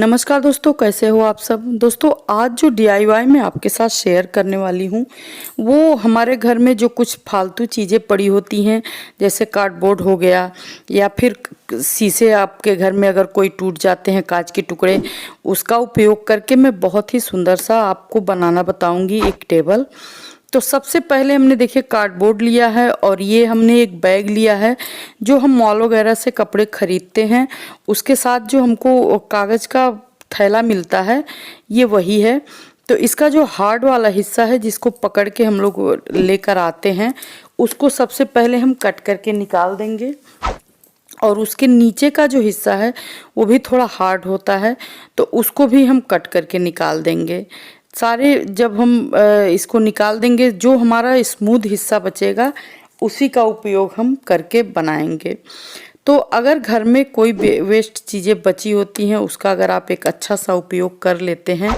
नमस्कार दोस्तों, कैसे हो आप सब। दोस्तों, आज जो डीआईवाई मैं आपके साथ शेयर करने वाली हूँ वो हमारे घर में जो कुछ फालतू चीज़ें पड़ी होती हैं, जैसे कार्डबोर्ड हो गया या फिर शीशे आपके घर में अगर कोई टूट जाते हैं, कांच के टुकड़े, उसका उपयोग करके मैं बहुत ही सुंदर सा आपको बनाना बताऊंगी एक टेबल। तो सबसे पहले हमने देखिए कार्डबोर्ड लिया है और ये हमने एक बैग लिया है जो हम मॉल वगैरह से कपड़े खरीदते हैं, उसके साथ जो हमको कागज़ का थैला मिलता है ये वही है। तो इसका जो हार्ड वाला हिस्सा है जिसको पकड़ के हम लोग लेकर आते हैं, उसको सबसे पहले हम कट करके निकाल देंगे। और उसके नीचे का जो हिस्सा है वो भी थोड़ा हार्ड होता है, तो उसको भी हम कट करके निकाल देंगे। सारे जब हम इसको निकाल देंगे, जो हमारा स्मूथ हिस्सा बचेगा उसी का उपयोग हम करके बनाएंगे। तो अगर घर में कोई वेस्ट चीज़ें बची होती हैं, उसका अगर आप एक अच्छा सा उपयोग कर लेते हैं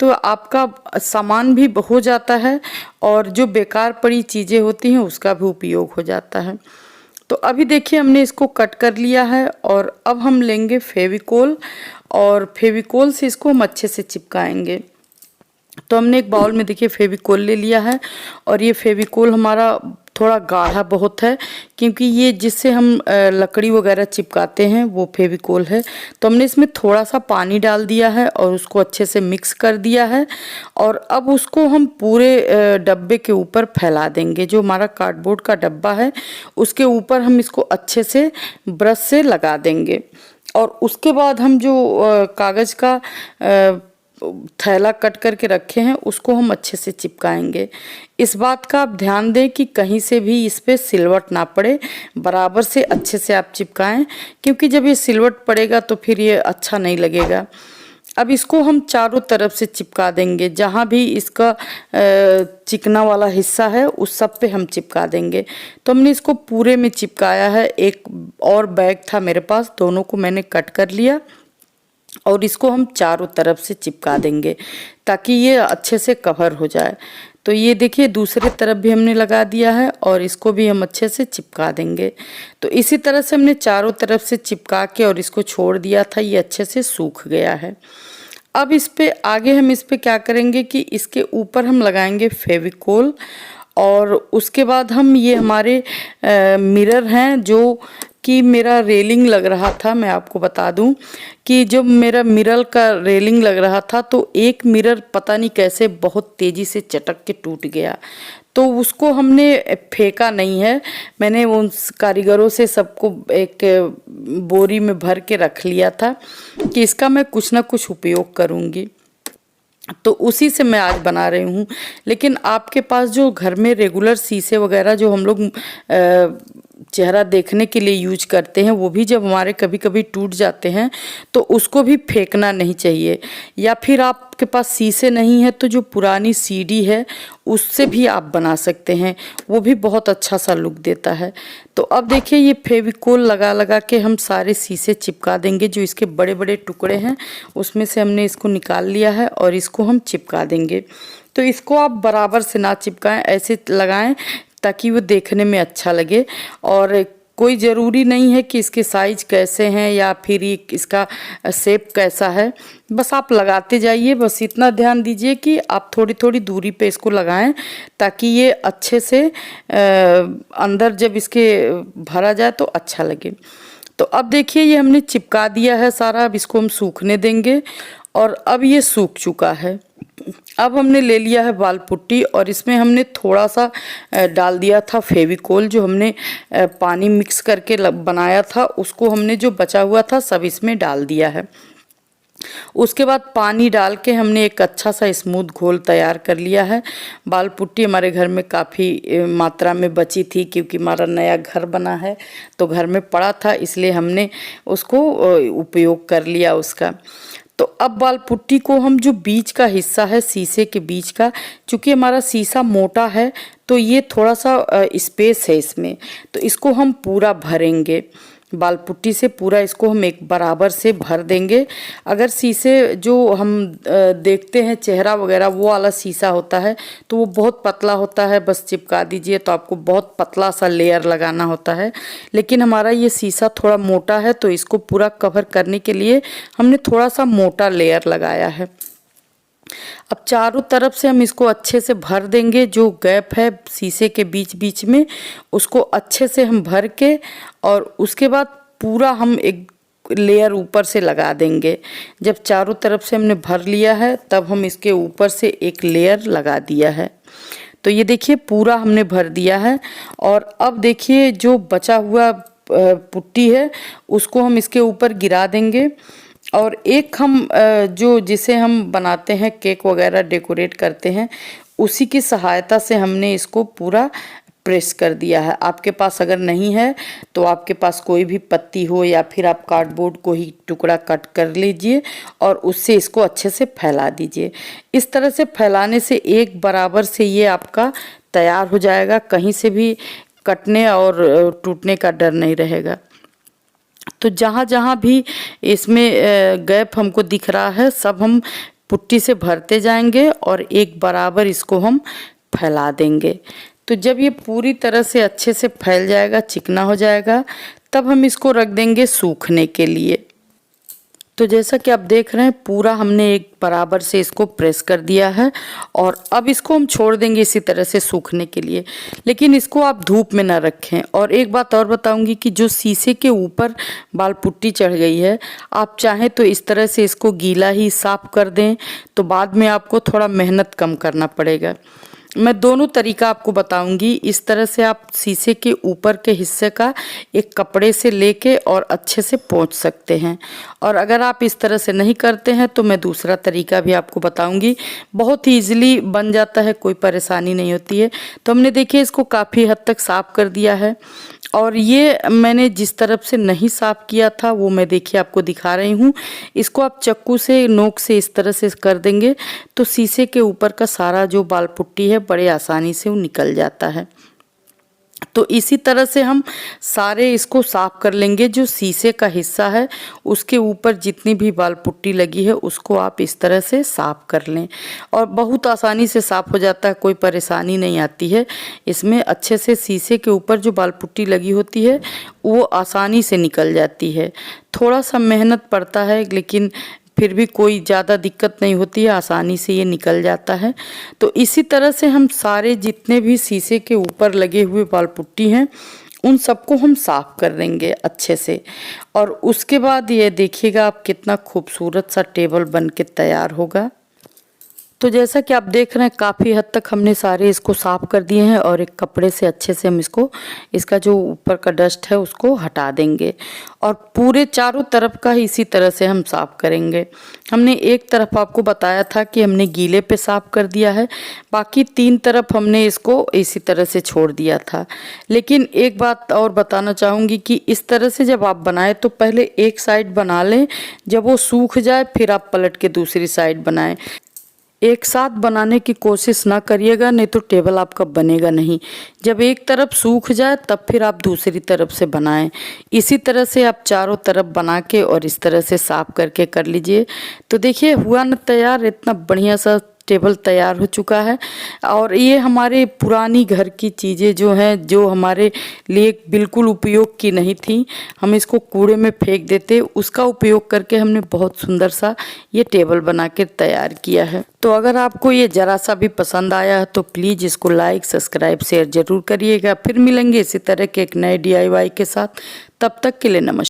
तो आपका सामान भी हो जाता है और जो बेकार पड़ी चीज़ें होती हैं उसका भी उपयोग हो जाता है। तो अभी देखिए हमने इसको कट कर लिया है और अब हम लेंगे फेविकोल और फेविकोल से इसको हम अच्छे से चिपकाएंगे। तो हमने एक बाउल में देखिए फेविकोल ले लिया है और ये फेविकोल हमारा थोड़ा गाढ़ा बहुत है, क्योंकि ये जिससे हम लकड़ी वगैरह चिपकाते हैं वो फेविकोल है। तो हमने इसमें थोड़ा सा पानी डाल दिया है और उसको अच्छे से मिक्स कर दिया है और अब उसको हम पूरे डब्बे के ऊपर फैला देंगे। जो हमारा कार्डबोर्ड का डब्बा है उसके ऊपर हम इसको अच्छे से ब्रश से लगा देंगे और उसके बाद हम जो कागज़ का थैला कट करके रखे हैं उसको हम अच्छे से चिपकाएंगे। इस बात का आप ध्यान दें कि कहीं से भी इस पे सिलवट ना पड़े, बराबर से अच्छे से आप चिपकाएं, क्योंकि जब ये सिलवट पड़ेगा तो फिर ये अच्छा नहीं लगेगा। अब इसको हम चारों तरफ से चिपका देंगे, जहाँ भी इसका चिकना वाला हिस्सा है उस सब पे हम चिपका देंगे। तो हमने इसको पूरे में चिपकाया है। एक और बैग था मेरे पास, दोनों को मैंने कट कर लिया और इसको हम चारों तरफ से चिपका देंगे ताकि ये अच्छे से कवर हो जाए। तो ये देखिए दूसरे तरफ भी हमने लगा दिया है और इसको भी हम अच्छे से चिपका देंगे। तो इसी तरह से हमने चारों तरफ से चिपका के और इसको छोड़ दिया था, ये अच्छे से सूख गया है। अब इस पे आगे हम इस पे क्या करेंगे कि इसके ऊपर हम लगाएंगे फेविकोल और उसके बाद हम ये हमारे मिरर हैं जो कि मेरा रेलिंग लग रहा था। मैं आपको बता दूं कि जब मेरा मिरर का रेलिंग लग रहा था तो एक मिरर पता नहीं कैसे बहुत तेज़ी से चटक के टूट गया, तो उसको हमने फेंका नहीं है। मैंने उन कारीगरों से सबको एक बोरी में भर के रख लिया था कि इसका मैं कुछ ना कुछ उपयोग करूँगी, तो उसी से मैं आज बना रही हूँ। लेकिन आपके पास जो घर में रेगुलर शीशे वगैरह जो हम लोग चेहरा देखने के लिए यूज करते हैं, वो भी जब हमारे कभी कभी टूट जाते हैं तो उसको भी फेंकना नहीं चाहिए। या फिर आपके पास शीशे नहीं है तो जो पुरानी सीडी है उससे भी आप बना सकते हैं, वो भी बहुत अच्छा सा लुक देता है। तो अब देखिए ये फेविकोल लगा लगा के हम सारे शीशे चिपका देंगे। जो इसके बड़े बड़े टुकड़े हैं उसमें से हमने इसको निकाल लिया है और इसको हम चिपका देंगे। तो इसको आप बराबर से ना चिपकाएं, ऐसे लगाएं ताकि वो देखने में अच्छा लगे। और कोई ज़रूरी नहीं है कि इसके साइज़ कैसे हैं या फिर इसका शेप कैसा है, बस आप लगाते जाइए। बस इतना ध्यान दीजिए कि आप थोड़ी थोड़ी दूरी पे इसको लगाएं ताकि ये अच्छे से अंदर जब इसके भरा जाए तो अच्छा लगे। तो अब देखिए ये हमने चिपका दिया है सारा, अब इसको हम सूखने देंगे और अब ये सूख चुका है। अब हमने ले लिया है बाल पुट्टी और इसमें हमने थोड़ा सा डाल दिया था फेविकोल। जो हमने पानी मिक्स करके बनाया था उसको हमने जो बचा हुआ था सब इसमें डाल दिया है। उसके बाद पानी डाल के हमने एक अच्छा सा स्मूथ घोल तैयार कर लिया है। बाल पुट्टी हमारे घर में काफ़ी मात्रा में बची थी, क्योंकि हमारा नया घर बना है तो घर में पड़ा था, इसलिए हमने उसको उपयोग कर लिया उसका। तो अब बाल पुट्टी को हम जो बीच का हिस्सा है शीशे के बीच का, चूँकि हमारा शीशा मोटा है तो ये थोड़ा सा स्पेस है इसमें, तो इसको हम पूरा भरेंगे। बाल पुट्टी से पूरा इसको हम एक बराबर से भर देंगे। अगर शीशे जो हम देखते हैं चेहरा वगैरह वो वाला शीशा होता है तो वो बहुत पतला होता है, बस चिपका दीजिए तो आपको बहुत पतला सा लेयर लगाना होता है। लेकिन हमारा ये शीशा थोड़ा मोटा है तो इसको पूरा कवर करने के लिए हमने थोड़ा सा मोटा लेयर लगाया है। अब चारों तरफ से हम इसको अच्छे से भर देंगे। जो गैप है शीशे के बीच बीच में उसको अच्छे से हम भर के और उसके बाद पूरा हम एक लेयर ऊपर से लगा देंगे। जब चारों तरफ से हमने भर लिया है तब हम इसके ऊपर से एक लेयर लगा दिया है। तो ये देखिए पूरा हमने भर दिया है। और अब देखिए जो बचा हुआ पुट्टी है उसको हम इसके ऊपर गिरा देंगे। और एक हम जो जिसे हम बनाते हैं केक वगैरह डेकोरेट करते हैं उसी की सहायता से हमने इसको पूरा प्रेस कर दिया है। आपके पास अगर नहीं है तो आपके पास कोई भी पत्ती हो या फिर आप कार्डबोर्ड को ही टुकड़ा कट कर लीजिए और उससे इसको अच्छे से फैला दीजिए। इस तरह से फैलाने से एक बराबर से ये आपका तैयार हो जाएगा, कहीं से भी कटने और टूटने का डर नहीं रहेगा। तो जहाँ जहाँ भी इसमें गैप हमको दिख रहा है सब हम पुट्टी से भरते जाएंगे और एक बराबर इसको हम फैला देंगे। तो जब ये पूरी तरह से अच्छे से फैल जाएगा, चिकना हो जाएगा, तब हम इसको रख देंगे सूखने के लिए। तो जैसा कि आप देख रहे हैं पूरा हमने एक बराबर से इसको प्रेस कर दिया है और अब इसको हम छोड़ देंगे इसी तरह से सूखने के लिए। लेकिन इसको आप धूप में ना रखें। और एक बात और बताऊंगी कि जो शीशे के ऊपर बाल पुट्टी चढ़ गई है आप चाहें तो इस तरह से इसको गीला ही साफ कर दें तो बाद में आपको थोड़ा मेहनत कम करना पड़ेगा। मैं दोनों तरीका आपको बताऊंगी। इस तरह से आप शीशे के ऊपर के हिस्से का एक कपड़े से लेके और अच्छे से पोंछ सकते हैं। और अगर आप इस तरह से नहीं करते हैं तो मैं दूसरा तरीका भी आपको बताऊंगी। बहुत ही ईजिली बन जाता है, कोई परेशानी नहीं होती है। तो हमने देखिए इसको काफ़ी हद तक साफ कर दिया है। और ये मैंने जिस तरफ से नहीं साफ किया था वो मैं देखिए आपको दिखा रही हूँ। इसको आप चाकू से नोक से इस तरह से कर देंगे तो शीशे के ऊपर का सारा जो बाल पुट्टी है बड़े आसानी से वो निकल जाता है। तो इसी तरह से हम सारे इसको साफ कर लेंगे। जो शीशे का हिस्सा है उसके ऊपर जितनी भी बाल पुट्टी लगी है उसको आप इस तरह से साफ कर लें और बहुत आसानी से साफ हो जाता है, कोई परेशानी नहीं आती है इसमें। अच्छे से शीशे के ऊपर जो बाल पुट्टी लगी होती है वो आसानी से निकल जाती है। थोड़ा सा मेहनत पड़ता है लेकिन फिर भी कोई ज़्यादा दिक्कत नहीं होती है, आसानी से ये निकल जाता है। तो इसी तरह से हम सारे जितने भी शीशे के ऊपर लगे हुए बाल पुट्टी हैं उन सबको हम साफ कर देंगे अच्छे से। और उसके बाद ये देखिएगा आप कितना खूबसूरत सा टेबल बन के तैयार होगा। तो जैसा कि आप देख रहे हैं काफ़ी हद तक हमने सारे इसको साफ कर दिए हैं और एक कपड़े से अच्छे से हम इसका जो ऊपर का डस्ट है उसको हटा देंगे। और पूरे चारों तरफ का ही इसी तरह से हम साफ करेंगे। हमने एक तरफ आपको बताया था कि हमने गीले पे साफ कर दिया है, बाकी 3 तरफ हमने इसको इसी तरह से छोड़ दिया था। लेकिन एक बात और बताना चाहूँगी कि इस तरह से जब आप बनाएं तो पहले एक साइड बना लें, जब वो सूख जाए फिर आप पलट के दूसरी साइड बनाएं। एक साथ बनाने की कोशिश ना करिएगा, नहीं तो टेबल आपका बनेगा नहीं। जब एक तरफ सूख जाए तब फिर आप दूसरी तरफ से बनाएं। इसी तरह से आप चारों तरफ बना के और इस तरह से साफ करके कर लीजिए। तो देखिए हुआ ना तैयार, इतना बढ़िया सा टेबल तैयार हो चुका है। और ये हमारे पुरानी घर की चीज़ें जो हैं, जो हमारे लिए बिल्कुल उपयोग की नहीं थी, हम इसको कूड़े में फेंक देते, उसका उपयोग करके हमने बहुत सुंदर सा ये टेबल बना के तैयार किया है। तो अगर आपको ये ज़रा सा भी पसंद आया है तो प्लीज़ इसको लाइक, सब्सक्राइब, शेयर ज़रूर करिएगा। फिर मिलेंगे इसी तरह के एक नए DIY के साथ। तब तक के लिए नमस्कार।